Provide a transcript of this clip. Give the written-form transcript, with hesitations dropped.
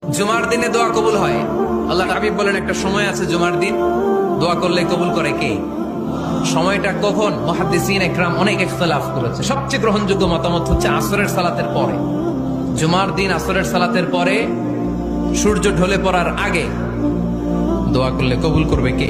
জুমার দিনে দোয়া কবুল হয়। আল্লাহ হাবিব বলেন একটা সময় আছে জুমার দিন দোয়া করলে কবুল করে কে? সময়টা কখন? মুহাদ্দিসিন ইকরাম অনেক ইখতিলাফ করেছে। সবচেয়ে গ্রহণযোগ্য মতামত হচ্ছে আসরের সালাতের পরে। জুমার দিন আসরের সালাতের পরে সূর্য ঢলে পড়ার আগে দোয়া করলে কবুল করবে কে?